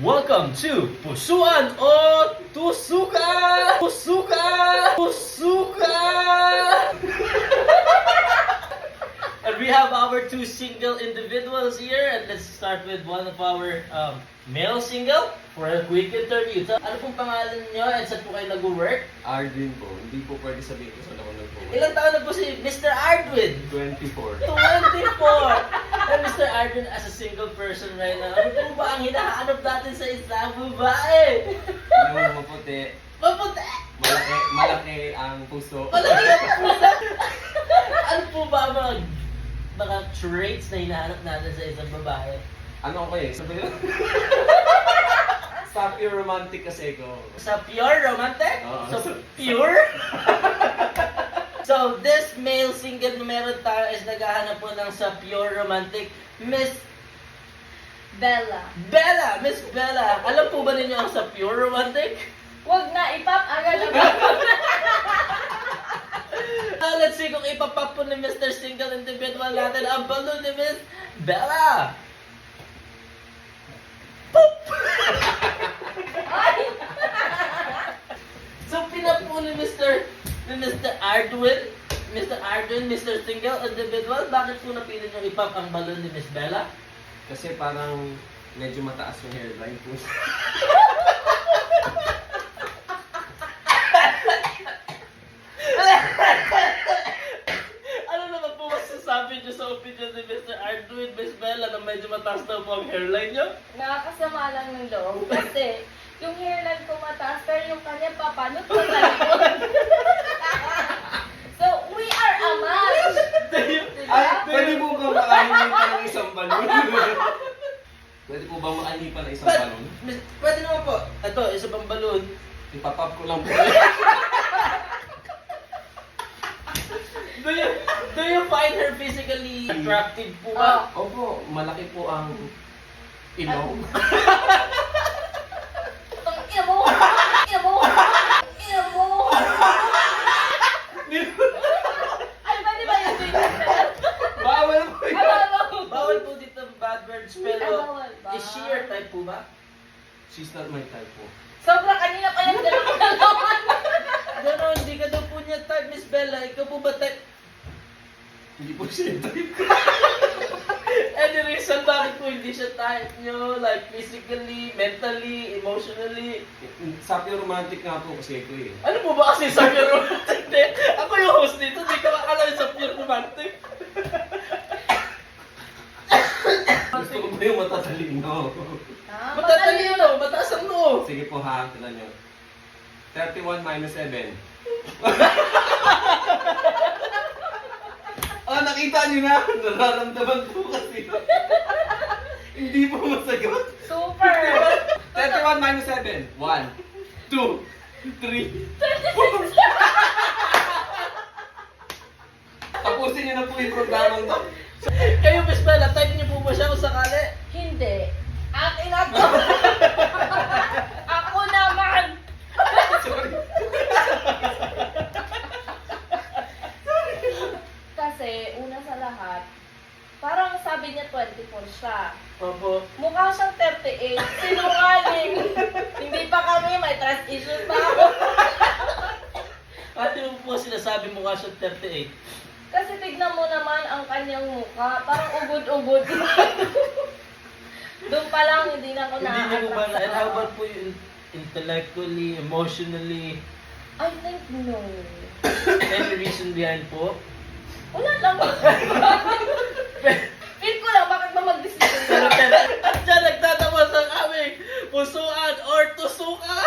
Welcome to Pusuan o Tusuka! Pusuka! Pusuka! And we have our two single individuals here, and let's start with one of our male single for a quick interview. So, ano pong pangalan nyo and saan po kayo nag-work? Arvin po. Hindi po pwede sabihin ko saan ako nag-work. Ilang taon na po si Mr. Ardwin? 24. 24! And Mr. Ardwin, as a single person right now, ano po ba ang hinahanap natin sa isang babae? Yung maputi, Maputi! malaki ang puso. Malaki ang puso! Ano po ba ang mga traits na hinahanap natin sa isang babae? Ano ko eh? Sabi yun? Sa pure romantic kasi ko. Sa pure romantic? Oo. So pure? So this male single na meron tayo is naghahanap po ng sa pure romantic. Miss Bella. Bella! Miss Bella! Alam po ba ninyo ang sa pure romantic? Wag na, ipap agad. Let's see kung ipapap po ni Mr. Single Individual natin ang balloon ni Miss Bella! Poop! So pinap po ni Mr. Ardwin, Mr. Single Individual, bakit po napili nyo ipap ang balloon ni Miss Bella? Kasi parang medyo mataas yung hairline po. Ano naman po masasabi nyo sa opinion ni Mr. Ardwin, Miss Bella, na medyo mataas daw po ang hairline nyo? Nakakasama lang ng loob. Kasi, yung hairline ko mataas, pero yung kanya papanot ko sa likod. So, we are a match! Ay, pwede po ba makahinipan ng isang balon? Pwede po ba makahinipan ng isang balon? Pwede naman po. Ito, isa pang balloon. Ipapap ko lang po. Do you find her physically attractive po ba? Opo, malaki po ang ilong. Ang ina mo! Ina mo! Ina mo! Ay, pwede ba yung ganyan? Bawal po yun. Bawal po dito ang bad words, pero Bawal ba? is she your type po ba? She's not my type po. Sobra kanina pa yung gano'n. Ganon, hindi ka daw po niya type, Miss Bella. Ikaw po ba type? Hindi po siya yung type ko. Any reason bakit po hindi siya type nyo? Like physically, mentally, emotionally? Sabi romantic nga po kasi ko eh. Ano po ba kasi sa pure romantic? Ako yung host dito, hindi ka makakala sa pure romantic. Gusto ko ba yung matatalino? Matatalino, mataas ang noo. Sige po ha, tignan nyo. 31 minus 7. Nakita nyo na! Nararamdaman po kasi. Hindi po masagot. Super! 31 minus 7. 1, 2, 3, 4. Tapusin nyo na po yung programang to. Kayo, Miss Bella, type niyo po ba siya kung sakali? Hindi. Akin na to! Ako naman! Sorry. Kasi, una sa lahat, parang sabi niya 24 siya. Opo. Mukha siyang 38. Sinungaling. Hindi pa kami, may trust issues pa ako. Pati mo po sinasabi mukha siya 38. Kasi tignan mo naman ang kanyang mukha. Parang ugod-ugod. Doon pa lang, hindi na ako Hindi niyo po ba, na-attract and how about po yung intellectually, emotionally, I think no. any reason behind po? Wala lang. Feel ko lang, bakit ba mag-decision Pero ka? at dyan nagtatapos ang aming Pusuan or Tusuka!